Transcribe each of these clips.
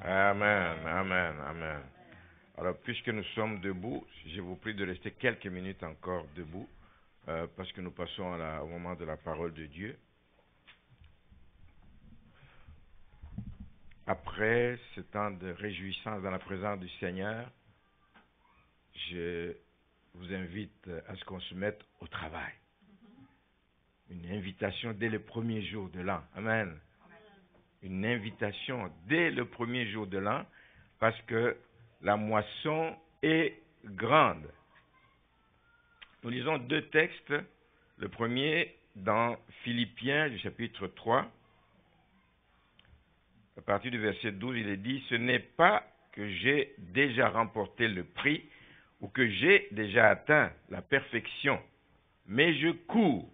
Amen, amen, amen. Alors, puisque nous sommes debout, je vous prie de rester quelques minutes encore debout, parce que nous passons au moment de la parole de Dieu. Après ce temps de réjouissance dans la présence du Seigneur, je vous invite à ce qu'on se mette au travail. Une invitation dès le premier jour de l'an. Amen. Une invitation dès le premier jour de l'an, parce que la moisson est grande. Nous lisons deux textes. Le premier dans Philippiens, du chapitre 3. À partir du verset 12, il est dit « Ce n'est pas que j'ai déjà remporté le prix ou que j'ai déjà atteint la perfection, mais je cours.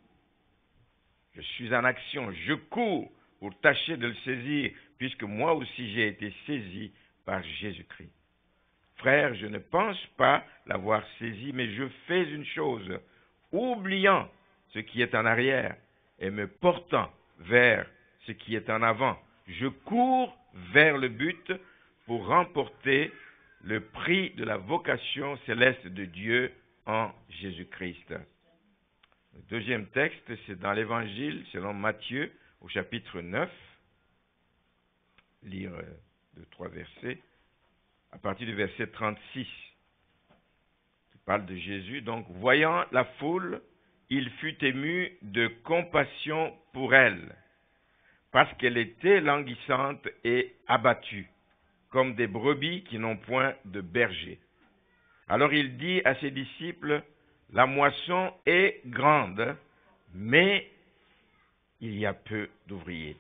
Je suis en action, je cours pour tâcher de le saisir, puisque moi aussi j'ai été saisi par Jésus-Christ. Frère, je ne pense pas l'avoir saisi, mais je fais une chose, oubliant ce qui est en arrière et me portant vers ce qui est en avant. Je cours vers le but pour remporter le prix de la vocation céleste de Dieu en Jésus-Christ. Le deuxième texte, c'est dans l'Évangile selon Matthieu, au chapitre 9. Lire 2-3 versets. À partir du verset 36, il parle de Jésus. Donc, voyant la foule, il fut ému de compassion pour elle, parce qu'elle était languissante et abattue, comme des brebis qui n'ont point de berger. Alors il dit à ses disciples, la moisson est grande, mais il y a peu d'ouvriers.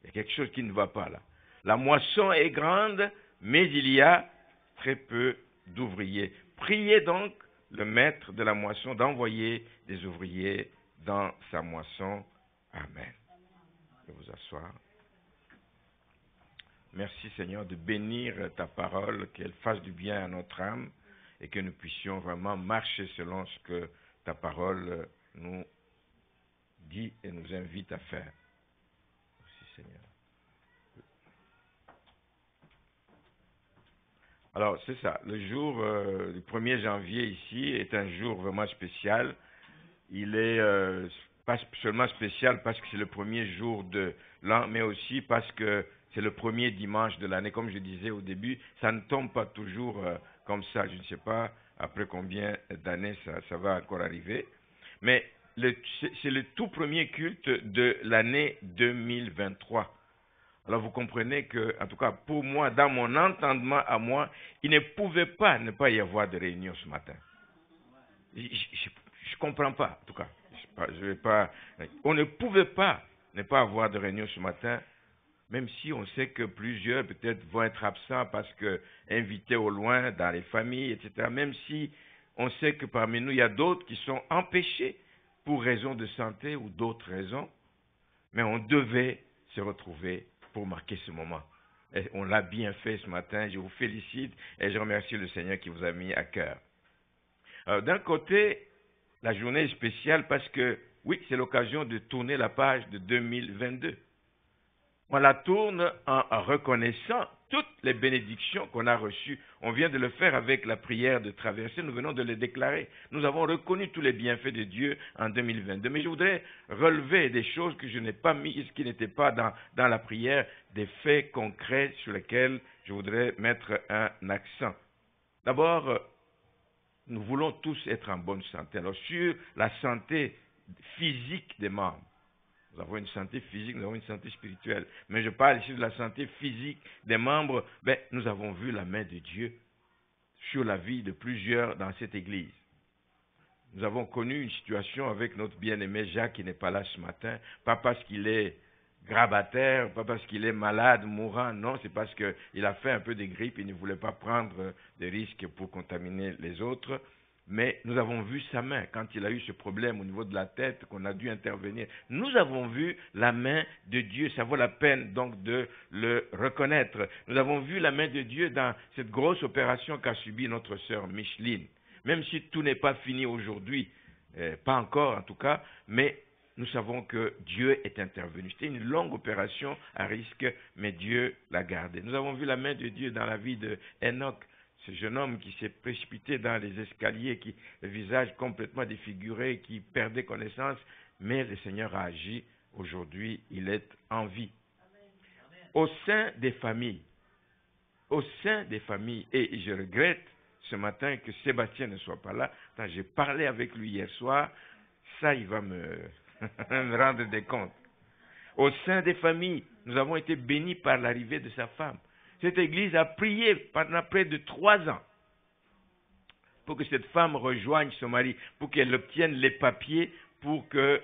Il y a quelque chose qui ne va pas là. La moisson est grande, mais il y a très peu d'ouvriers. Priez donc le maître de la moisson d'envoyer des ouvriers dans sa moisson. Amen. Je vais vous asseoir. Merci Seigneur de bénir ta parole, qu'elle fasse du bien à notre âme et que nous puissions vraiment marcher selon ce que ta parole nous dit et nous invite à faire. Merci Seigneur. Alors, c'est ça. Le jour du 1er janvier ici est un jour vraiment spécial. Il est pas seulement spécial parce que c'est le premier jour de l'an, mais aussi parce que c'est le premier dimanche de l'année. Comme je disais au début, ça ne tombe pas toujours comme ça. Je ne sais pas après combien d'années ça va encore arriver. Mais c'est le tout premier culte de l'année 2023. Alors vous comprenez que, en tout cas pour moi, dans mon entendement à moi, il ne pouvait pas ne pas y avoir de réunion ce matin. Je ne comprends pas, en tout cas. On ne pouvait pas ne pas avoir de réunion ce matin, même si on sait que plusieurs peut-être vont être absents parce que invités au loin, dans les familles, etc. Même si on sait que parmi nous, il y a d'autres qui sont empêchés pour raison de santé ou d'autres raisons, mais on devait se retrouver pour marquer ce moment. Et on l'a bien fait ce matin, je vous félicite et je remercie le Seigneur qui vous a mis à cœur. Alors, d'un côté, la journée est spéciale parce que, oui, c'est l'occasion de tourner la page de 2022. On la tourne en reconnaissant toutes les bénédictions qu'on a reçues. On vient de le faire avec la prière de traversée, nous venons de les déclarer. Nous avons reconnu tous les bienfaits de Dieu en 2022. Mais je voudrais relever des choses que je n'ai pas mises, qui n'étaient pas dans la prière, des faits concrets sur lesquels je voudrais mettre un accent. D'abord, nous voulons tous être en bonne santé. Alors, sur la santé physique des membres, nous avons une santé physique, nous avons une santé spirituelle. Mais je parle ici de la santé physique des membres. Nous avons vu la main de Dieu sur la vie de plusieurs dans cette église. Nous avons connu une situation avec notre bien-aimé Jacques qui n'est pas là ce matin, pas parce qu'il est grabataire, pas parce qu'il est malade, mourant, non, c'est parce qu'il a fait un peu de grippe, il ne voulait pas prendre de risques pour contaminer les autres. Mais nous avons vu sa main quand il a eu ce problème au niveau de la tête, qu'on a dû intervenir. Nous avons vu la main de Dieu. Ça vaut la peine donc de le reconnaître. Nous avons vu la main de Dieu dans cette grosse opération qu'a subie notre sœur Micheline. Même si tout n'est pas fini aujourd'hui, pas encore en tout cas, mais nous savons que Dieu est intervenu. C'était une longue opération à risque, mais Dieu l'a gardé. Nous avons vu la main de Dieu dans la vie d'Enoch, ce jeune homme qui s'est précipité dans les escaliers, le visage complètement défiguré, qui perdait connaissance, mais le Seigneur a agi. Aujourd'hui, il est en vie. Au sein des familles, et je regrette ce matin que Sébastien ne soit pas là. Quand j'ai parlé avec lui hier soir, ça, il va me rendre des comptes. Au sein des familles, nous avons été bénis par l'arrivée de sa femme. Cette église a prié pendant près de 3 ans pour que cette femme rejoigne son mari, pour qu'elle obtienne les papiers pour que,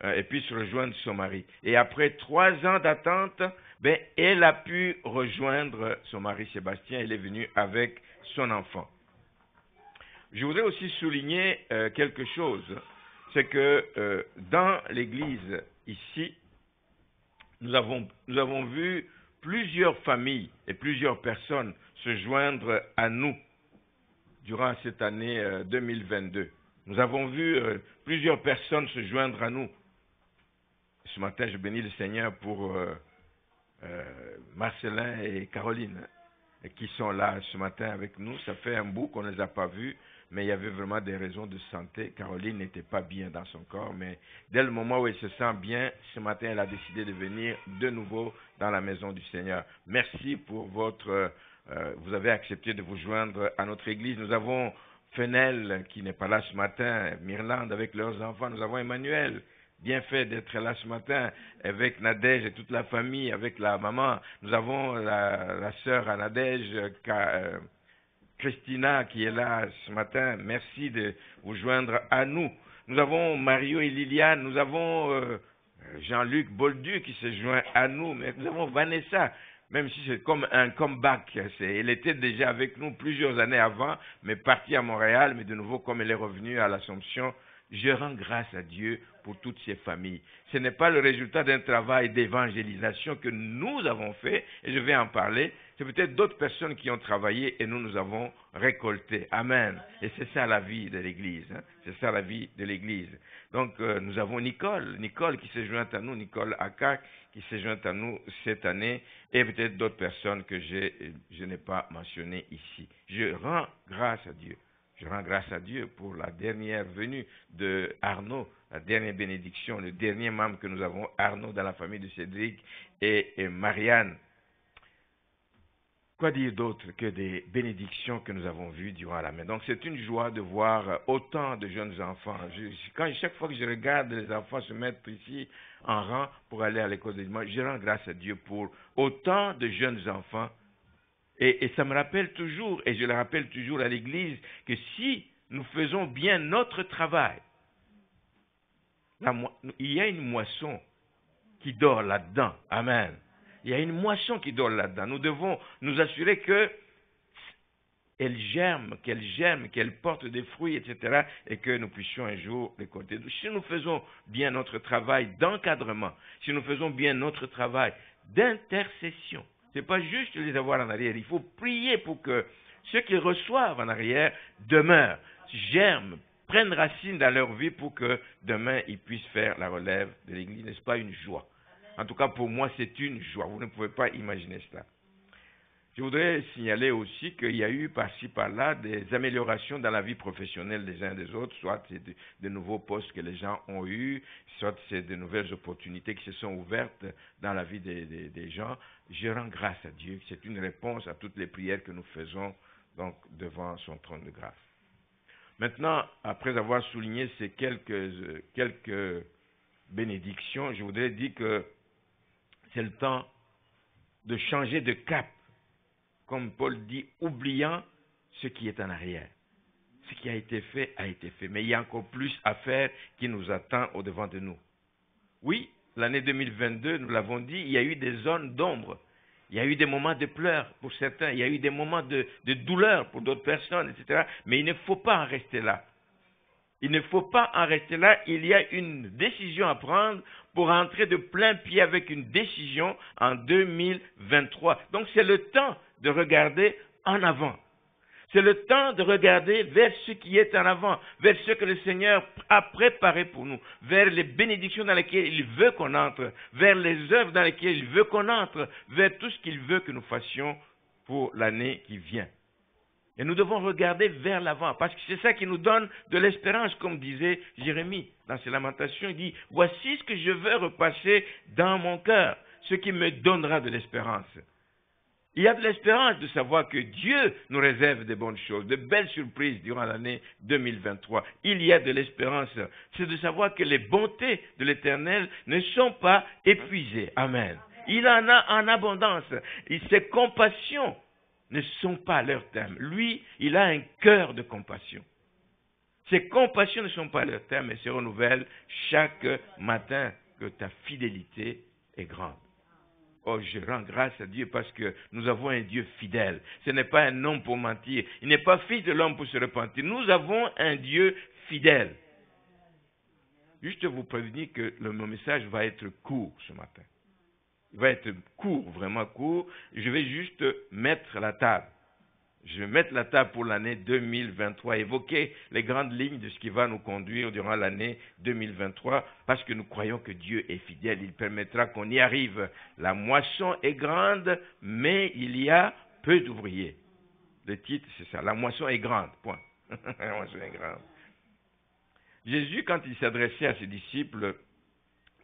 elle puisse rejoindre son mari. Et après 3 ans d'attente, elle a pu rejoindre son mari Sébastien. Elle est venue avec son enfant. Je voudrais aussi souligner quelque chose. C'est que dans l'église ici, nous avons vu plusieurs familles et plusieurs personnes se joindre à nous durant cette année 2022. Nous avons vu plusieurs personnes se joindre à nous. Ce matin, je bénis le Seigneur pour Marcelin et Caroline qui sont là ce matin avec nous. Ça fait un bout qu'on ne les a pas vus, mais il y avait vraiment des raisons de santé. Caroline n'était pas bien dans son corps, mais dès le moment où elle se sent bien, ce matin, elle a décidé de venir de nouveau dans la maison du Seigneur. Merci pour vous avez accepté de vous joindre à notre église. Nous avons Fenel qui n'est pas là ce matin, Myrlande avec leurs enfants. Nous avons Emmanuel. Bien fait d'être là ce matin avec Nadège et toute la famille, avec la maman. Nous avons la sœur à Nadège, Christina, qui est là ce matin. Merci de vous joindre à nous. Nous avons Mario et Liliane. Nous avons Jean-Luc Boldu qui se joint à nous. Mais nous avons Vanessa, même si c'est comme un comeback. Elle était déjà avec nous plusieurs années avant, mais partie à Montréal. Mais de nouveau, comme elle est revenue à l'Assomption, je rends grâce à Dieu pour toutes ces familles. Ce n'est pas le résultat d'un travail d'évangélisation que nous avons fait, et je vais en parler. C'est peut-être d'autres personnes qui ont travaillé et nous avons récolté. Amen. Et c'est ça la vie de l'Église. C'est ça la vie de l'Église. Donc, nous avons Nicole qui s'est jointe à nous, Nicole Akak, qui s'est jointe à nous cette année, et peut-être d'autres personnes que je n'ai pas mentionnées ici. Je rends grâce à Dieu. Je rends grâce à Dieu pour la dernière venue de Arnaud, la dernière bénédiction, le dernier membre que nous avons, Arnaud, dans la famille de Cédric et Marianne. Quoi dire d'autre que des bénédictions que nous avons vues durant la main. Donc c'est une joie de voir autant de jeunes enfants. Chaque fois que je regarde les enfants se mettre ici en rang pour aller à l'école de dimanche, je rends grâce à Dieu pour autant de jeunes enfants. Et ça me rappelle toujours, et je le rappelle toujours à l'Église, que si nous faisons bien notre travail, il y a une moisson qui dort là-dedans. Amen. Il y a une moisson qui dort là-dedans. Nous devons nous assurer qu'elle germe, qu'elle porte des fruits, etc., et que nous puissions un jour récolter. Si nous faisons bien notre travail d'encadrement, si nous faisons bien notre travail d'intercession, ce n'est pas juste les avoir en arrière. Il faut prier pour que ceux qui reçoivent en arrière demeurent, germent, prennent racine dans leur vie pour que demain ils puissent faire la relève de l'Église. N'est-ce pas une joie? En tout cas, pour moi, c'est une joie. Vous ne pouvez pas imaginer cela. Je voudrais signaler aussi qu'il y a eu par-ci, par-là des améliorations dans la vie professionnelle des uns et des autres, soit c'est de nouveaux postes que les gens ont eus, soit c'est de nouvelles opportunités qui se sont ouvertes dans la vie des gens. Je rends grâce à Dieu. C'est une réponse à toutes les prières que nous faisons donc, devant son trône de grâce. Maintenant, après avoir souligné ces quelques bénédictions, je voudrais dire que c'est le temps de changer de cap. Comme Paul dit, oubliant ce qui est en arrière. Ce qui a été fait, mais il y a encore plus à faire qui nous attend au-devant de nous. Oui, l'année 2022, nous l'avons dit, il y a eu des zones d'ombre. Il y a eu des moments de pleurs pour certains, il y a eu des moments de douleur pour d'autres personnes, etc. Mais il ne faut pas en rester là. Il ne faut pas en rester là, il y a une décision à prendre pour entrer de plein pied avec une décision en 2023. Donc c'est le temps de regarder en avant. C'est le temps de regarder vers ce qui est en avant, vers ce que le Seigneur a préparé pour nous, vers les bénédictions dans lesquelles il veut qu'on entre, vers les œuvres dans lesquelles il veut qu'on entre, vers tout ce qu'il veut que nous fassions pour l'année qui vient. Et nous devons regarder vers l'avant, parce que c'est ça qui nous donne de l'espérance, comme disait Jérémie dans ses lamentations. Il dit, voici ce que je veux repasser dans mon cœur, ce qui me donnera de l'espérance. Il y a de l'espérance de savoir que Dieu nous réserve de bonnes choses, de belles surprises durant l'année 2023. Il y a de l'espérance. C'est de savoir que les bontés de l'Éternel ne sont pas épuisées. Amen. Il en a en abondance. Et ses compassions ne sont pas à leur terme. Lui, il a un cœur de compassion. Ses compassions ne sont pas à leur terme, mais se renouvellent chaque matin, que ta fidélité est grande. Oh, je rends grâce à Dieu parce que nous avons un Dieu fidèle. Ce n'est pas un homme pour mentir. Il n'est pas fils de l'homme pour se repentir. Nous avons un Dieu fidèle. Juste vous prévenir que mon message va être court ce matin. Il va être court, vraiment court. Je vais juste mettre la table. Je vais mettre la table pour l'année 2023, évoquer les grandes lignes de ce qui va nous conduire durant l'année 2023, parce que nous croyons que Dieu est fidèle. Il permettra qu'on y arrive. La moisson est grande, mais il y a peu d'ouvriers. Le titre, c'est ça. La moisson est grande. Point. La moisson est grande. Jésus, quand il s'adressait à ses disciples,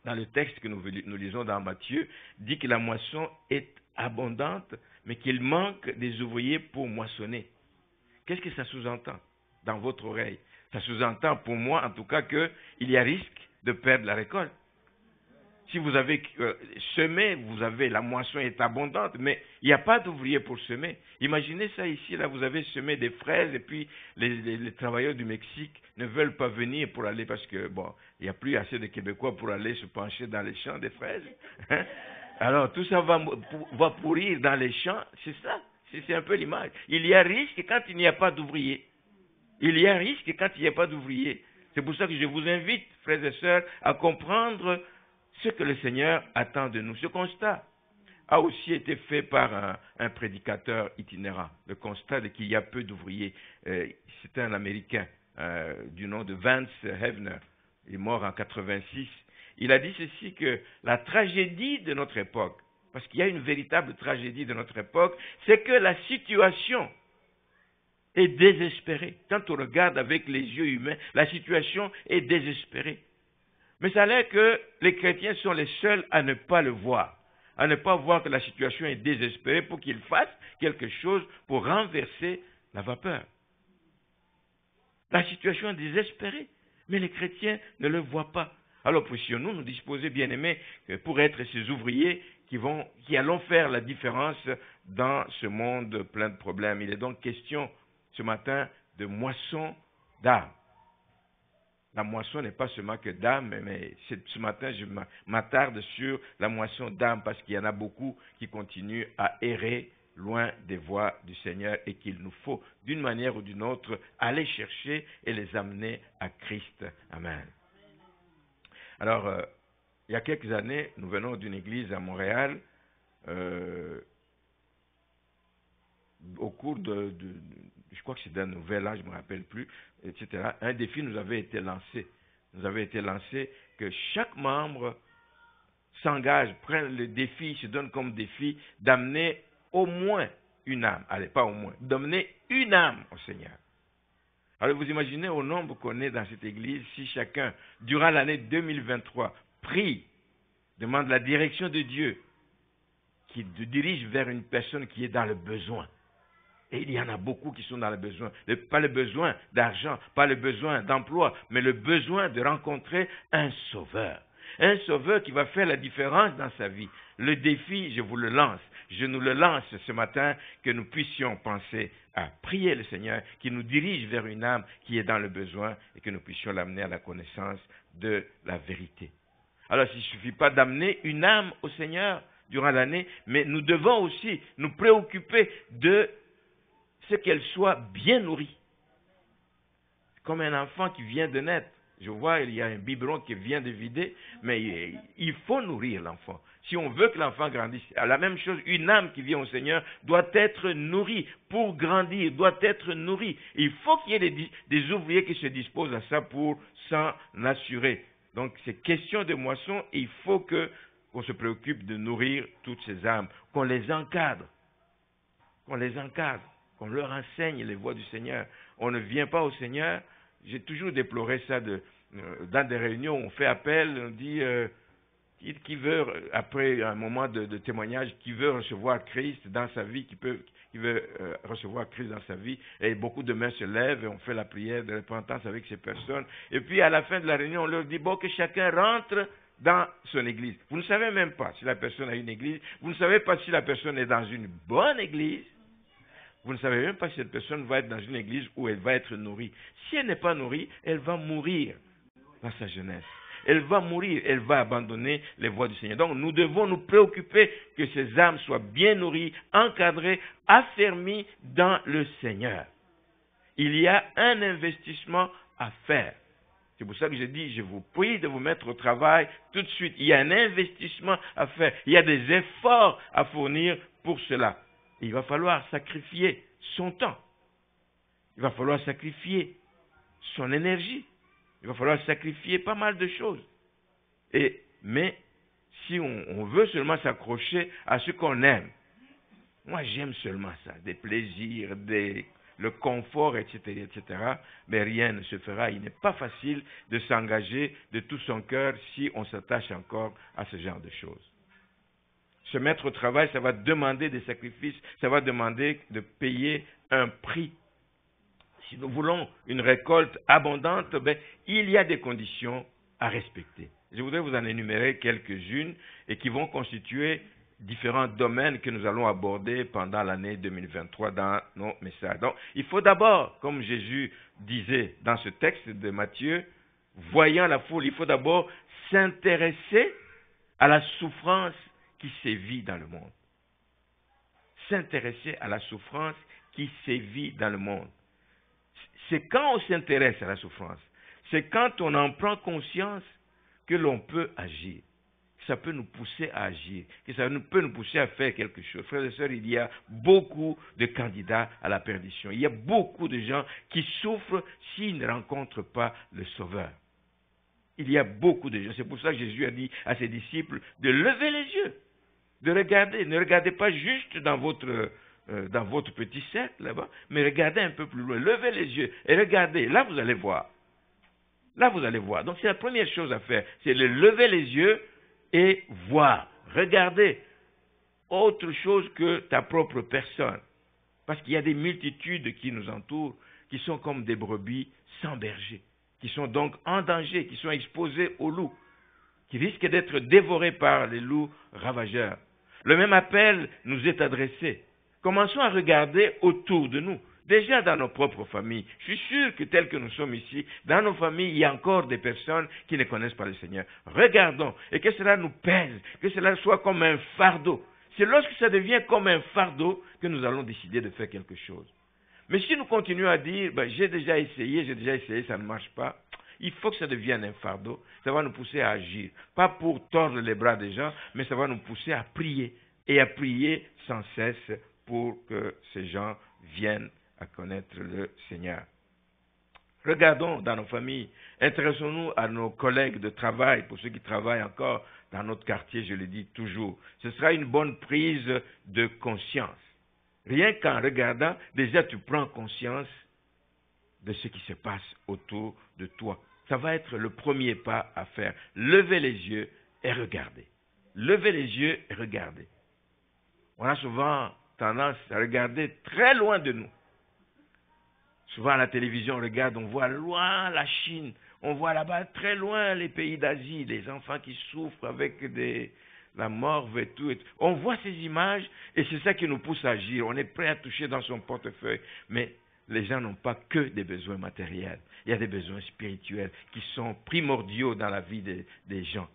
dans le texte que nous lisons dans Matthieu, dit que la moisson est abondante, mais qu'il manque des ouvriers pour moissonner. Qu'est-ce que ça sous-entend dans votre oreille? Ça sous-entend pour moi, en tout cas, qu'il y a risque de perdre la récolte. Si vous avez semé, la moisson est abondante, mais il n'y a pas d'ouvriers pour semer. Imaginez ça ici, là, vous avez semé des fraises et puis les travailleurs du Mexique ne veulent pas venir pour aller parce que, bon, il n'y a plus assez de Québécois pour aller se pencher dans les champs des fraises. Hein? Alors, tout ça va pourrir dans les champs, c'est ça. C'est un peu l'image. Il y a risque quand il n'y a pas d'ouvriers. Il y a risque quand il n'y a pas d'ouvriers. C'est pour ça que je vous invite, frères et sœurs, à comprendre ce que le Seigneur attend de nous. Ce constat a aussi été fait par un prédicateur itinérant. Le constat de qu'il y a peu d'ouvriers. C'est un Américain du nom de Vance Havner. Il est mort en 86. Il a dit ceci, que la tragédie de notre époque, parce qu'il y a une véritable tragédie de notre époque, c'est que la situation est désespérée. Quand on regarde avec les yeux humains, la situation est désespérée. Mais ça a l'air que les chrétiens sont les seuls à ne pas le voir, à ne pas voir que la situation est désespérée pour qu'ils fassent quelque chose pour renverser la vapeur. La situation est désespérée, mais les chrétiens ne le voient pas. Alors puissions-nous nous disposer, bien-aimés, pour être ces ouvriers qui allons faire la différence dans ce monde plein de problèmes. Il est donc question ce matin de moisson d'âme. La moisson n'est pas seulement que d'âme, mais ce matin, je m'attarde sur la moisson d'âme parce qu'il y en a beaucoup qui continuent à errer loin des voies du Seigneur et qu'il nous faut, d'une manière ou d'une autre, aller chercher et les amener à Christ. Amen. Alors, il y a quelques années, nous venons d'une église à Montréal, au cours je crois que c'est d'un nouvel an, je ne me rappelle plus, etc. Un défi nous avait été lancé. Nous avait été lancé que chaque membre s'engage, prenne le défi, se donne comme défi d'amener au moins une âme. Allez, pas au moins, d'amener une âme au Seigneur. Alors vous imaginez au nombre qu'on est dans cette église, si chacun, durant l'année 2023, prie, demande la direction de Dieu, qui te dirige vers une personne qui est dans le besoin. Et il y en a beaucoup qui sont dans le besoin. Pas le besoin d'argent, pas le besoin d'emploi, mais le besoin de rencontrer un sauveur. Un sauveur qui va faire la différence dans sa vie. Le défi, je vous le lance. Je nous le lance ce matin, que nous puissions penser à prier le Seigneur, qui nous dirige vers une âme qui est dans le besoin et que nous puissions l'amener à la connaissance de la vérité. Alors, il ne suffit pas d'amener une âme au Seigneur durant l'année, mais nous devons aussi nous préoccuper de ce qu'elle soit bien nourrie. Comme un enfant qui vient de naître. Je vois, il y a un biberon qui vient de vider, mais il faut nourrir l'enfant. Si on veut que l'enfant grandisse, la même chose, une âme qui vient au Seigneur doit être nourrie pour grandir, doit être nourrie. Il faut qu'il y ait des ouvriers qui se disposent à ça pour s'en assurer. Donc c'est question de moisson et il faut qu'on se préoccupe de nourrir toutes ces âmes, qu'on les encadre, qu'on leur enseigne les voies du Seigneur. On ne vient pas au Seigneur, j'ai toujours déploré ça dans des réunions, on fait appel, on dit qui veut, après un moment de témoignage, qui veut recevoir Christ dans sa vie, qui veut recevoir Christ dans sa vie, et beaucoup de mains se lèvent et on fait la prière de repentance avec ces personnes. Et puis à la fin de la réunion, on leur dit, bon, que chacun rentre dans son église. Vous ne savez même pas si la personne a une église, vous ne savez pas si la personne est dans une bonne église, vous ne savez même pas si cette personne va être dans une église où elle va être nourrie. Si elle n'est pas nourrie, elle va mourir dans sa jeunesse. Elle va mourir, elle va abandonner les voies du Seigneur. Donc nous devons nous préoccuper que ces âmes soient bien nourries, encadrées, affermies dans le Seigneur. Il y a un investissement à faire. C'est pour ça que je dis, je vous prie de vous mettre au travail tout de suite. Il y a un investissement à faire. Il y a des efforts à fournir pour cela. Il va falloir sacrifier son temps. Il va falloir sacrifier son énergie. Il va falloir sacrifier pas mal de choses. Mais si on veut seulement s'accrocher à ce qu'on aime, moi j'aime seulement ça, des plaisirs, le confort, etc., mais rien ne se fera. Il n'est pas facile de s'engager de tout son cœur si on s'attache encore à ce genre de choses. Se mettre au travail, ça va demander des sacrifices, ça va demander de payer un prix. Si nous voulons une récolte abondante, il y a des conditions à respecter. Je voudrais vous en énumérer quelques-unes et qui vont constituer différents domaines que nous allons aborder pendant l'année 2023 dans nos messages. Donc, il faut d'abord, comme Jésus disait dans ce texte de Matthieu, voyant la foule, il faut d'abord s'intéresser à la souffrance qui sévit dans le monde. S'intéresser à la souffrance qui sévit dans le monde. C'est quand on s'intéresse à la souffrance, c'est quand on en prend conscience que l'on peut agir. Ça peut nous pousser à agir, que ça peut nous pousser à faire quelque chose. Frères et sœurs, il y a beaucoup de candidats à la perdition. Il y a beaucoup de gens qui souffrent s'ils ne rencontrent pas le Sauveur. Il y a beaucoup de gens. C'est pour ça que Jésus a dit à ses disciples de lever les yeux, de regarder. Ne regardez pas juste dans votre petit cercle là-bas, mais regardez un peu plus loin. Levez les yeux et regardez. Là, vous allez voir. Là, vous allez voir. Donc, c'est la première chose à faire. C'est de lever les yeux et voir. Regarder autre chose que ta propre personne. Parce qu'il y a des multitudes qui nous entourent, qui sont comme des brebis sans berger, qui sont donc en danger, qui sont exposés aux loups, qui risquent d'être dévorés par les loups ravageurs. Le même appel nous est adressé. Commençons à regarder autour de nous. Déjà dans nos propres familles. Je suis sûr que tel que nous sommes ici, dans nos familles, il y a encore des personnes qui ne connaissent pas le Seigneur. Regardons et que cela nous pèse, que cela soit comme un fardeau. C'est lorsque ça devient comme un fardeau que nous allons décider de faire quelque chose. Mais si nous continuons à dire, j'ai déjà essayé, ça ne marche pas, il faut que ça devienne un fardeau. Ça va nous pousser à agir. Pas pour tordre les bras des gens, mais ça va nous pousser à prier. Et à prier sans cesse pour que ces gens viennent à connaître le Seigneur. Regardons dans nos familles, intéressons-nous à nos collègues de travail, pour ceux qui travaillent encore dans notre quartier, je le dis toujours. Ce sera une bonne prise de conscience. Rien qu'en regardant, déjà tu prends conscience de ce qui se passe autour de toi. Ça va être le premier pas à faire. Levez les yeux et regardez. Levez les yeux et regardez. On a souvent tendance à regarder très loin de nous. Souvent à la télévision, on regarde, on voit loin la Chine, on voit là-bas très loin les pays d'Asie, les enfants qui souffrent avec la morve et tout. On voit ces images et c'est ça qui nous pousse à agir. On est prêt à toucher dans son portefeuille, mais les gens n'ont pas que des besoins matériels. Il y a des besoins spirituels qui sont primordiaux dans la vie des gens.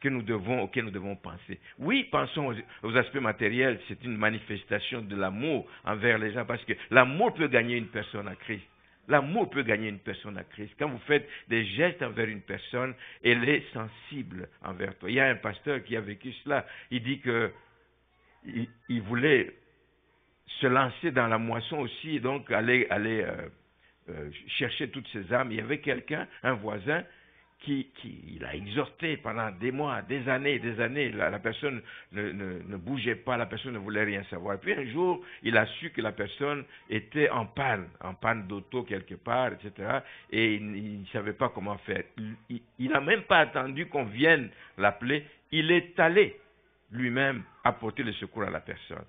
Auxquels nous devons penser. Oui, pensons aux aspects matériels, c'est une manifestation de l'amour envers les gens, parce que l'amour peut gagner une personne à Christ. L'amour peut gagner une personne à Christ. Quand vous faites des gestes envers une personne, elle est sensible envers toi. Il y a un pasteur qui a vécu cela. Il dit que il voulait se lancer dans la moisson aussi, et donc aller chercher toutes ces âmes. Il y avait quelqu'un, un voisin, qui l'a exhorté pendant des mois, des années. La personne ne bougeait pas, la personne ne voulait rien savoir. Et puis un jour, il a su que la personne était en panne d'auto quelque part, etc. Et il ne savait pas comment faire. Il n'a même pas attendu qu'on vienne l'appeler. Il est allé lui-même apporter le secours à la personne.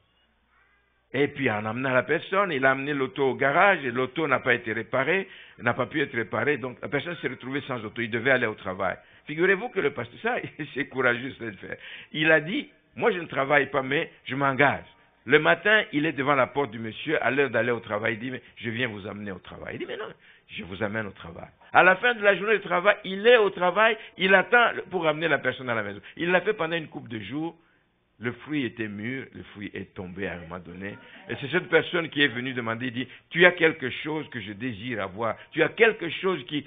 Et puis en amenant la personne, il a amené l'auto au garage et l'auto n'a pas été réparée, n'a pas pu être réparée, donc la personne s'est retrouvée sans auto, il devait aller au travail. Figurez-vous que le pasteur, ça, c'est courageux de le faire. Il a dit, moi je ne travaille pas, mais je m'engage. Le matin, il est devant la porte du monsieur, à l'heure d'aller au travail, il dit, mais je viens vous amener au travail. Il dit, mais non, je vous amène au travail. À la fin de la journée de travail, il est au travail, il attend pour amener la personne à la maison. Il l'a fait pendant une couple de jours. Le fruit était mûr, le fruit est tombé à un moment donné. Et c'est cette personne qui est venue demander, il dit, tu as quelque chose que je désire avoir. Tu as quelque chose que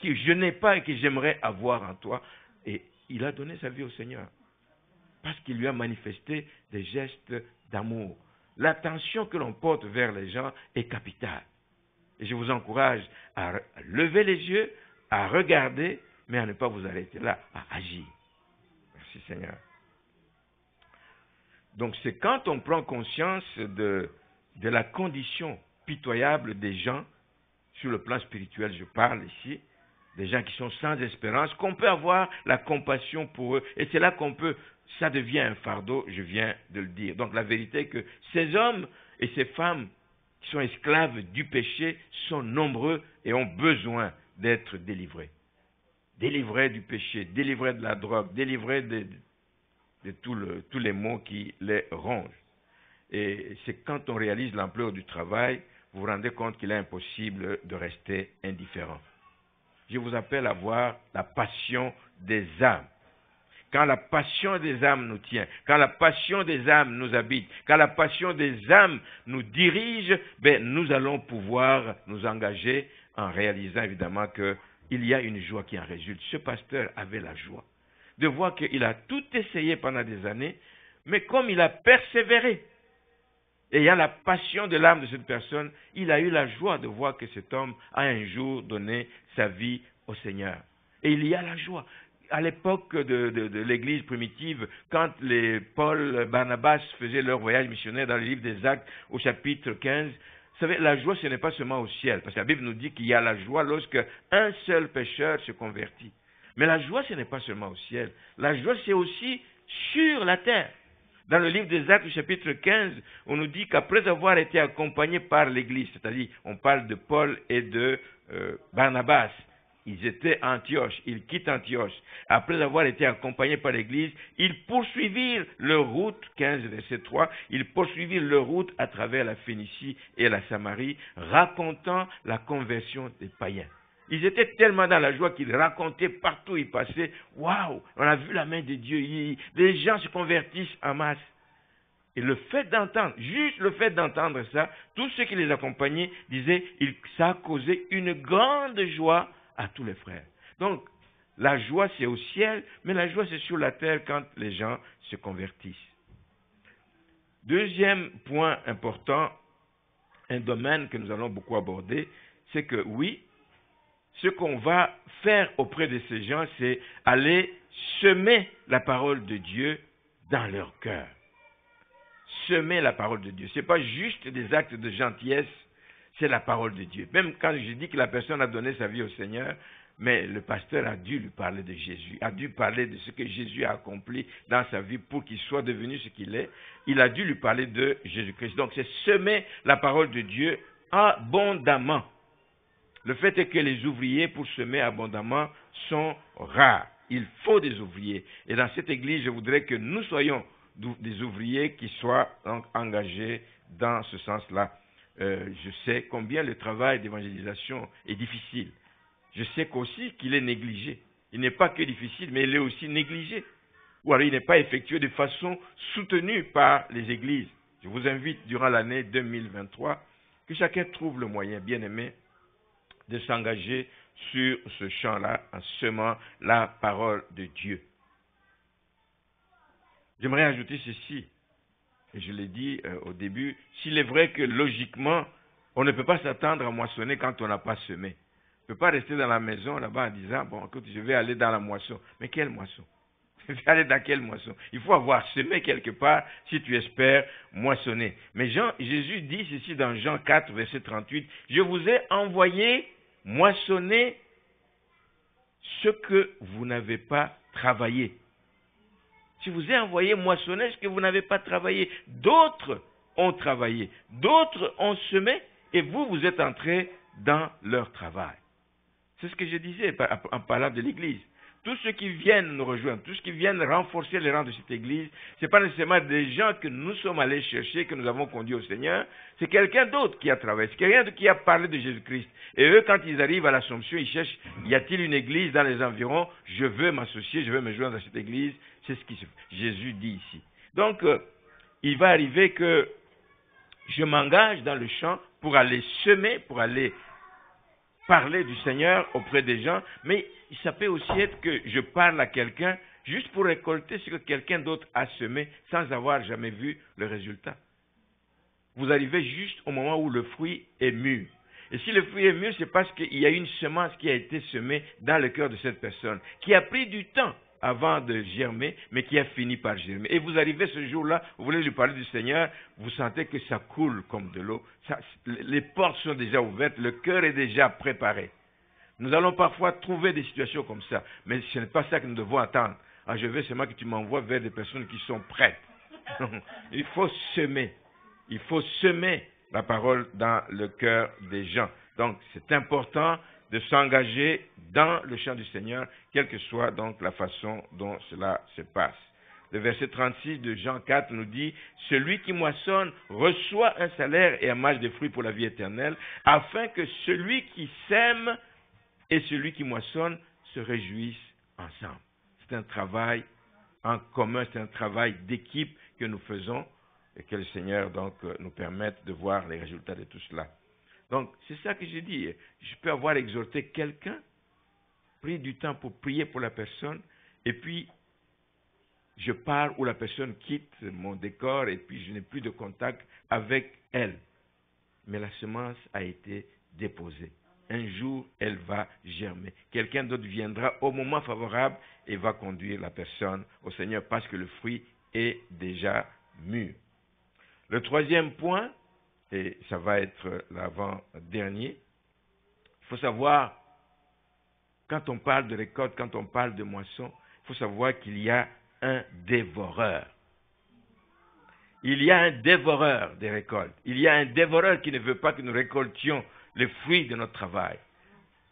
je n'ai pas et que j'aimerais avoir en toi. Et il a donné sa vie au Seigneur. Parce qu'il lui a manifesté des gestes d'amour. L'attention que l'on porte vers les gens est capitale. Et je vous encourage à lever les yeux, à regarder, mais à ne pas vous arrêter là, à agir. Merci Seigneur. Donc c'est quand on prend conscience de la condition pitoyable des gens, sur le plan spirituel je parle ici, des gens qui sont sans espérance, qu'on peut avoir la compassion pour eux. Et c'est là ça devient un fardeau, je viens de le dire. Donc la vérité est que ces hommes et ces femmes qui sont esclaves du péché sont nombreux et ont besoin d'être délivrés. Délivrés du péché, délivrés de la drogue, délivrés de tous les maux qui les rongent. Et c'est quand on réalise l'ampleur du travail, vous vous rendez compte qu'il est impossible de rester indifférent. Je vous appelle à voir la passion des âmes. Quand la passion des âmes nous tient, quand la passion des âmes nous habite, quand la passion des âmes nous dirige, nous allons pouvoir nous engager en réalisant évidemment qu'il y a une joie qui en résulte. Ce pasteur avait la joie de voir qu'il a tout essayé pendant des années, mais comme il a persévéré, ayant la passion de l'âme de cette personne, il a eu la joie de voir que cet homme a un jour donné sa vie au Seigneur. Et il y a la joie. À l'époque de l'église primitive, quand Paul, Barnabas faisaient leur voyage missionnaire dans le livre des Actes au chapitre 15, vous savez, la joie ce n'est pas seulement au ciel, parce que la Bible nous dit qu'il y a la joie lorsque un seul pécheur se convertit. Mais la joie, ce n'est pas seulement au ciel. La joie, c'est aussi sur la terre. Dans le livre des Actes, chapitre 15, on nous dit qu'après avoir été accompagnés par l'Église, c'est-à-dire, on parle de Paul et de Barnabas, ils étaient à Antioche, ils quittent Antioche. Après avoir été accompagnés par l'Église, ils poursuivirent leur route, 15 verset 3, ils poursuivirent leur route à travers la Phénicie et la Samarie, racontant la conversion des païens. Ils étaient tellement dans la joie qu'ils racontaient partout où ils passaient. Waouh, on a vu la main de Dieu. Les gens se convertissent en masse. Et le fait d'entendre, juste le fait d'entendre ça, tous ceux qui les accompagnaient disaient, ça a causé une grande joie à tous les frères. Donc, la joie c'est au ciel, mais la joie c'est sur la terre quand les gens se convertissent. Deuxième point important, un domaine que nous allons beaucoup aborder, c'est que oui, ce qu'on va faire auprès de ces gens, c'est aller semer la parole de Dieu dans leur cœur. Semer la parole de Dieu. Ce n'est pas juste des actes de gentillesse, c'est la parole de Dieu. Même quand je dis que la personne a donné sa vie au Seigneur, mais le pasteur a dû lui parler de Jésus, a dû parler de ce que Jésus a accompli dans sa vie pour qu'il soit devenu ce qu'il est. Il a dû lui parler de Jésus-Christ. Donc c'est semer la parole de Dieu abondamment. Le fait est que les ouvriers pour semer abondamment sont rares. Il faut des ouvriers. Et dans cette église, je voudrais que nous soyons des ouvriers qui soient donc engagés dans ce sens-là. Je sais combien le travail d'évangélisation est difficile. Je sais qu'aussi qu'il est négligé. Il n'est pas que difficile, mais il est aussi négligé. Ou alors il n'est pas effectué de façon soutenue par les églises. Je vous invite durant l'année 2023, Que chacun trouve le moyen, bien aimé, de s'engager sur ce champ-là en semant la parole de Dieu. J'aimerais ajouter ceci, et je l'ai dit au début, s'il est vrai que logiquement, on ne peut pas s'attendre à moissonner quand on n'a pas semé. On ne peut pas rester dans la maison là-bas en disant, bon, écoute, je vais aller dans la moisson. Mais quelle moisson? Je vais aller dans quelle moisson? Il faut avoir semé quelque part si tu espères moissonner. Mais Jésus dit ceci dans Jean 4, verset 38, « Je vous ai envoyé moissonner ce que vous n'avez pas travaillé. » Je vous ai envoyé moissonner ce que vous n'avez pas travaillé. D'autres ont travaillé, d'autres ont semé, et vous, vous êtes entrés dans leur travail. C'est ce que je disais en parlant de l'Église. Tous ceux qui viennent nous rejoindre, tous ceux qui viennent renforcer les rangs de cette Église, ce n'est pas nécessairement des gens que nous sommes allés chercher, que nous avons conduits au Seigneur, c'est quelqu'un d'autre qui a travaillé, c'est quelqu'un d'autre qui a parlé de Jésus-Christ. Et eux, quand ils arrivent à l'Assomption, ils cherchent, y a-t-il une Église dans les environs? Je veux m'associer, je veux me joindre à cette Église. C'est ce qui Jésus dit ici. Donc, il va arriver que je m'engage dans le champ pour aller semer, pour aller parler du Seigneur auprès des gens, mais ça peut aussi être que je parle à quelqu'un juste pour récolter ce que quelqu'un d'autre a semé sans avoir jamais vu le résultat. Vous arrivez juste au moment où le fruit est mûr. Et si le fruit est mûr, c'est parce qu'il y a une semence qui a été semée dans le cœur de cette personne, qui a pris du temps avant de germer, mais qui a fini par germer. Et vous arrivez ce jour-là, vous voulez lui parler du Seigneur, vous sentez que ça coule comme de l'eau, les portes sont déjà ouvertes, le cœur est déjà préparé. Nous allons parfois trouver des situations comme ça, mais ce n'est pas ça que nous devons attendre. Ah, je veux seulement que tu m'envoies vers des personnes qui sont prêtes. Il faut semer la parole dans le cœur des gens. Donc, c'est important de s'engager dans le champ du Seigneur, quelle que soit donc la façon dont cela se passe. Le verset 36 de Jean 4 nous dit « Celui qui moissonne reçoit un salaire et amasse des fruits pour la vie éternelle, afin que celui qui sème et celui qui moissonne se réjouissent ensemble. » C'est un travail en commun, c'est un travail d'équipe que nous faisons et que le Seigneur donc nous permette de voir les résultats de tout cela. Donc, c'est ça que j'ai dit. Je peux avoir exhorté quelqu'un, pris du temps pour prier pour la personne, et puis je pars où la personne quitte mon décor, et puis je n'ai plus de contact avec elle. Mais la semence a été déposée. Un jour, elle va germer. Quelqu'un d'autre viendra au moment favorable et va conduire la personne au Seigneur parce que le fruit est déjà mûr. Le troisième point, et ça va être l'avant-dernier, il faut savoir, quand on parle de récolte, quand on parle de moisson, il faut savoir qu'il y a un dévoreur. Il y a un dévoreur des récoltes. Il y a un dévoreur qui ne veut pas que nous récoltions les fruits de notre travail.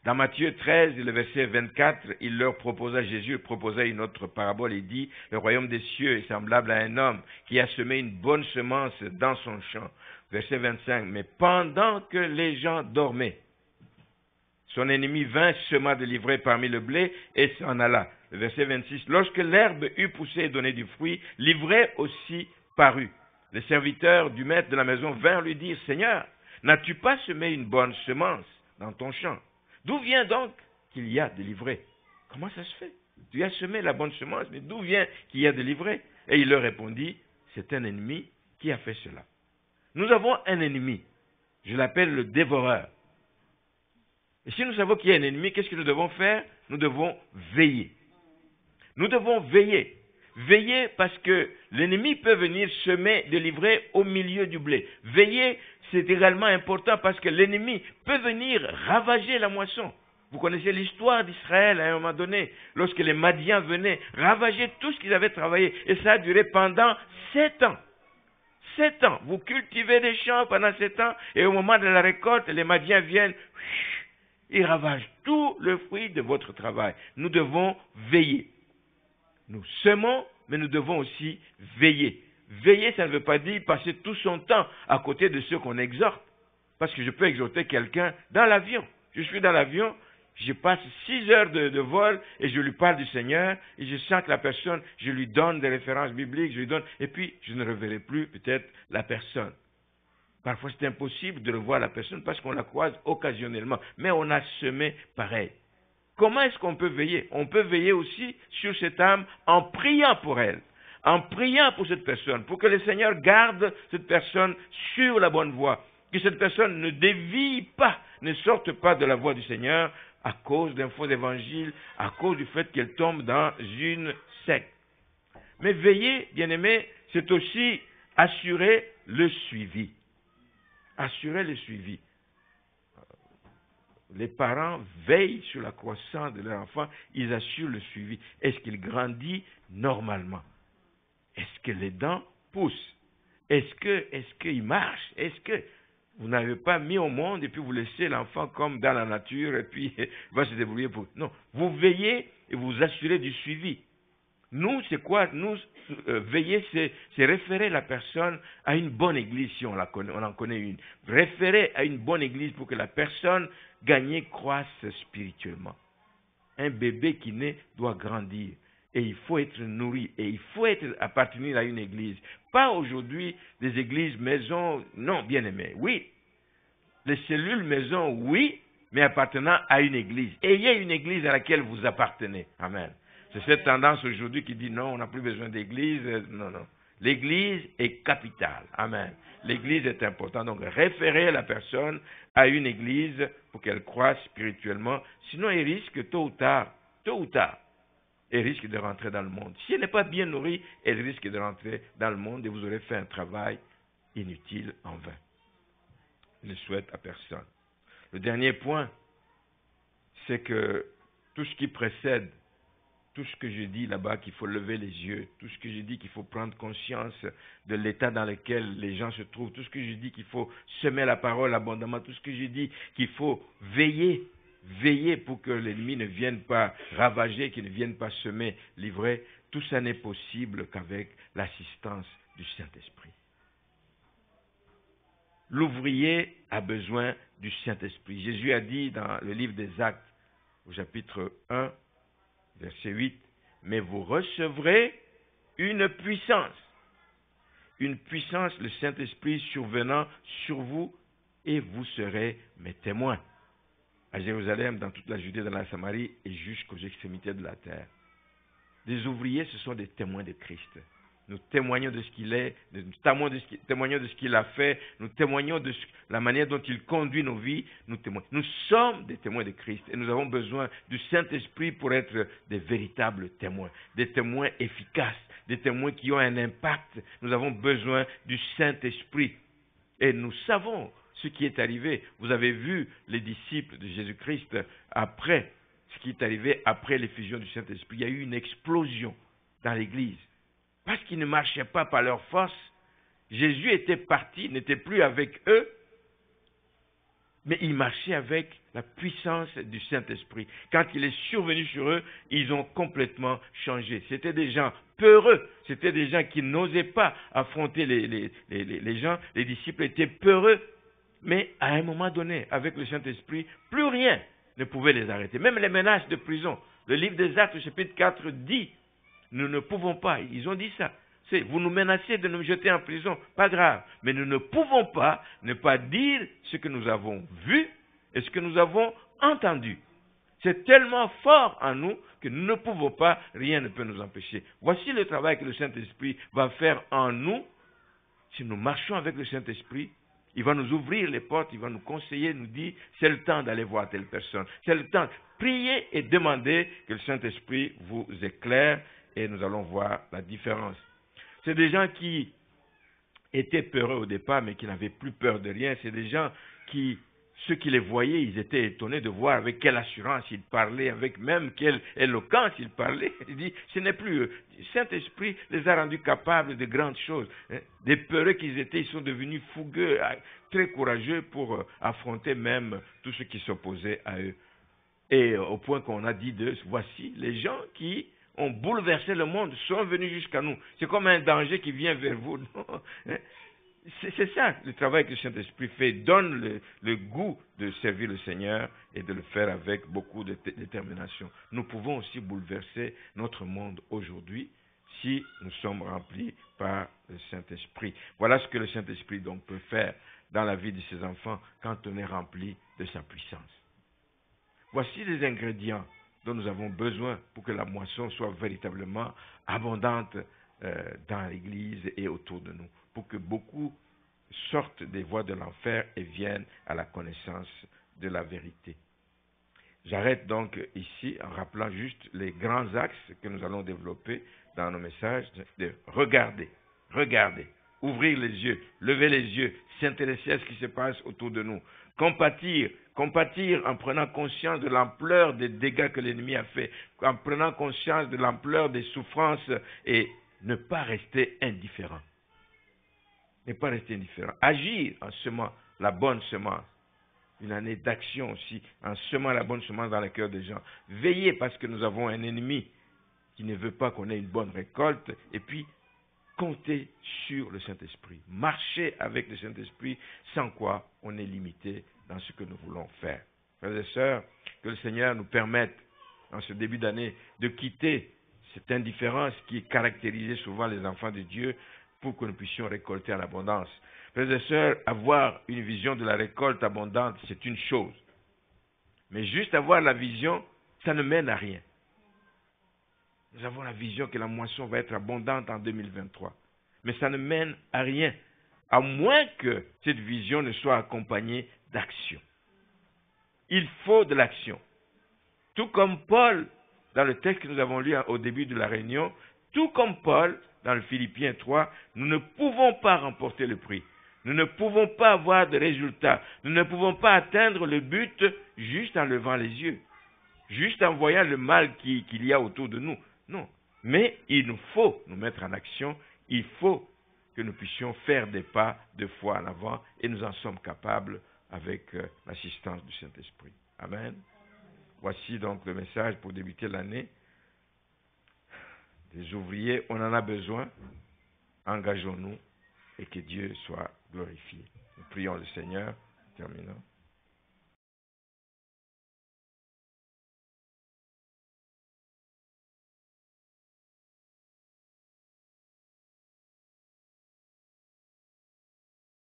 Dans Matthieu 13, le verset 24, il leur proposa, Jésus proposa une autre parabole et dit, le royaume des cieux est semblable à un homme qui a semé une bonne semence dans son champ. Verset 25, mais pendant que les gens dormaient, son ennemi vint, sema de l'ivraie parmi le blé et s'en alla. Le verset 26, lorsque l'herbe eut poussé et donné du fruit, l'ivraie aussi parut. Les serviteurs du maître de la maison vinrent lui dire, Seigneur, n'as-tu pas semé une bonne semence dans ton champ? D'où vient donc qu'il y a de l'ivraie? Comment ça se fait? Tu as semé la bonne semence, mais d'où vient qu'il y a de l'ivraie? Et il leur répondit, c'est un ennemi qui a fait cela. Nous avons un ennemi, je l'appelle le dévoreur. Et si nous savons qu'il y a un ennemi, qu'est-ce que nous devons faire? Nous devons veiller. Nous devons veiller. Veiller parce que l'ennemi peut venir semer de l'ivraie au milieu du blé. Veiller, c'est également important parce que l'ennemi peut venir ravager la moisson. Vous connaissez l'histoire d'Israël à un moment donné, lorsque les Madians venaient ravager tout ce qu'ils avaient travaillé. Et ça a duré pendant 7 ans. 7 ans. Vous cultivez des champs pendant 7 ans et au moment de la récolte, les Madians viennent, ils ravagent tout le fruit de votre travail. Nous devons veiller. Nous semons, mais nous devons aussi veiller. Veiller, ça ne veut pas dire passer tout son temps à côté de ceux qu'on exhorte. Parce que je peux exhorter quelqu'un dans l'avion. Je suis dans l'avion, je passe 6 heures de vol et je lui parle du Seigneur et je sens que la personne, je lui donne des références bibliques, je lui donne, et puis je ne reverrai plus peut-être la personne. Parfois, c'est impossible de revoir la personne parce qu'on la croise occasionnellement. Mais on a semé pareil. Comment est-ce qu'on peut veiller? On peut veiller aussi sur cette âme en priant pour elle, en priant pour cette personne, pour que le Seigneur garde cette personne sur la bonne voie, que cette personne ne dévie pas, ne sorte pas de la voie du Seigneur à cause d'un faux évangile, à cause du fait qu'elle tombe dans une secte. Mais veiller, bien-aimé, c'est aussi assurer le suivi. Assurer le suivi. Les parents veillent sur la croissance de leur enfant, ils assurent le suivi. Est-ce qu'il grandit normalement? Est-ce que les dents poussent? Est-ce qu'il marche? Est-ce que vous n'avez pas mis au monde et puis vous laissez l'enfant comme dans la nature et puis il va se débrouiller pour... Non, vous veillez et vous assurez du suivi. Nous, c'est quoi? Nous, veiller, c'est référer la personne à une bonne église, si on en connaît une. Référer à une bonne église pour que la personne gagnée croisse spirituellement. Un bébé qui naît doit grandir. Et il faut être nourri. Et il faut appartenir à une église. Pas aujourd'hui des églises maison, non, bien aimé. Oui, les cellules maison, oui, mais appartenant à une église. Ayez une église à laquelle vous appartenez. Amen. C'est cette tendance aujourd'hui qui dit non, on n'a plus besoin d'église. Non, non. L'église est capitale. Amen. L'église est importante. Donc, référer la personne à une église pour qu'elle croisse spirituellement. Sinon, elle risque tôt ou tard, elle risque de rentrer dans le monde. Si elle n'est pas bien nourrie, elle risque de rentrer dans le monde et vous aurez fait un travail inutile en vain. Je ne souhaite à personne. Le dernier point, c'est que tout ce qui précède, tout ce que je dis là-bas, qu'il faut lever les yeux, tout ce que je dis qu'il faut prendre conscience de l'état dans lequel les gens se trouvent, tout ce que je dis qu'il faut semer la parole abondamment, tout ce que je dis qu'il faut veiller pour que l'ennemi ne vienne pas ravager, qu'il ne vienne pas semer l'ivraie, tout ça n'est possible qu'avec l'assistance du Saint-Esprit. L'ouvrier a besoin du Saint-Esprit. Jésus a dit dans le livre des Actes, au chapitre 1, verset 8, « Mais vous recevrez une puissance, le Saint-Esprit survenant sur vous, et vous serez mes témoins. » À Jérusalem, dans toute la Judée, dans la Samarie, et jusqu'aux extrémités de la terre. Les ouvriers, ce sont des témoins de Christ. Nous témoignons de ce qu'il est, nous témoignons de ce qu'il a fait, nous témoignons de la manière dont il conduit nos vies, nous témoignons. Nous sommes des témoins de Christ et nous avons besoin du Saint-Esprit pour être des véritables témoins, des témoins efficaces, des témoins qui ont un impact. Nous avons besoin du Saint-Esprit et nous savons ce qui est arrivé. Vous avez vu les disciples de Jésus-Christ après, ce qui est arrivé après l'effusion du Saint-Esprit. Il y a eu une explosion dans l'Église. Parce qu'ils ne marchaient pas par leur force, Jésus était parti, n'était plus avec eux, mais il marchait avec la puissance du Saint-Esprit. Quand il est survenu sur eux, ils ont complètement changé. C'était des gens peureux, c'était des gens qui n'osaient pas affronter les gens. Les disciples étaient peureux, mais à un moment donné, avec le Saint-Esprit, plus rien ne pouvait les arrêter. Même les menaces de prison. Le livre des Actes, chapitre 4, dit: nous ne pouvons pas, ils ont dit ça. Vous nous menacez de nous jeter en prison, pas grave. Mais nous ne pouvons pas ne pas dire ce que nous avons vu et ce que nous avons entendu. C'est tellement fort en nous que nous ne pouvons pas, rien ne peut nous empêcher. Voici le travail que le Saint-Esprit va faire en nous. Si nous marchons avec le Saint-Esprit, il va nous ouvrir les portes, il va nous conseiller, nous dire, c'est le temps d'aller voir telle personne. C'est le temps. Priez et demandez que le Saint-Esprit vous éclaire. Et nous allons voir la différence. C'est des gens qui étaient peureux au départ, mais qui n'avaient plus peur de rien. C'est des gens qui, ceux qui les voyaient, ils étaient étonnés de voir avec quelle assurance ils parlaient, avec même quelle éloquence ils parlaient. Il dit, ce n'est plus eux. Le Saint-Esprit les a rendus capables de grandes choses. Des peureux qu'ils étaient, ils sont devenus fougueux, très courageux pour affronter même tout ce qui s'opposait à eux. Et au point qu'on a dit d'eux, voici les gens qui ont bouleversé le monde, sont venus jusqu'à nous. C'est comme un danger qui vient vers vous. C'est ça le travail que le Saint-Esprit fait. Donne le goût de servir le Seigneur et de le faire avec beaucoup de détermination. Nous pouvons aussi bouleverser notre monde aujourd'hui si nous sommes remplis par le Saint-Esprit. Voilà ce que le Saint-Esprit donc peut faire. dans la vie de ses enfants quand on est rempli de sa puissance. Voici les ingrédients dont nous avons besoin pour que la moisson soit véritablement abondante dans l'Église et autour de nous, pour que beaucoup sortent des voies de l'enfer et viennent à la connaissance de la vérité. J'arrête donc ici en rappelant juste les grands axes que nous allons développer dans nos messages, de regarder, ouvrir les yeux, lever les yeux, s'intéresser à ce qui se passe autour de nous, compatir en prenant conscience de l'ampleur des dégâts que l'ennemi a fait, en prenant conscience de l'ampleur des souffrances et ne pas rester indifférent. Ne pas rester indifférent. Agir en semant la bonne semence. Une année d'action aussi, en semant la bonne semence dans le cœur des gens. Veillez parce que nous avons un ennemi qui ne veut pas qu'on ait une bonne récolte. Et puis, comptez sur le Saint-Esprit. Marchez avec le Saint-Esprit, sans quoi on est limité dans ce que nous voulons faire. Frères et sœurs, que le Seigneur nous permette, en ce début d'année, de quitter cette indifférence qui caractérisait souvent les enfants de Dieu pour que nous puissions récolter en abondance. Frères et sœurs, avoir une vision de la récolte abondante, c'est une chose. Mais juste avoir la vision, ça ne mène à rien. Nous avons la vision que la moisson va être abondante en 2023. Mais ça ne mène à rien, à moins que cette vision ne soit accompagnée d'action. Il faut de l'action. Tout comme Paul, dans le texte que nous avons lu au début de la réunion, tout comme Paul, dans le Philippiens 3, nous ne pouvons pas remporter le prix. Nous ne pouvons pas avoir de résultats. Nous ne pouvons pas atteindre le but juste en levant les yeux, juste en voyant le mal qu'il y a autour de nous. Non. Mais il nous faut nous mettre en action. Il faut que nous puissions faire des pas de foi en avant et nous en sommes capables avec l'assistance du Saint-Esprit. Amen. Voici donc le message pour débuter l'année. Des ouvriers, on en a besoin. Engageons-nous et que Dieu soit glorifié. Nous prions le Seigneur. Terminons.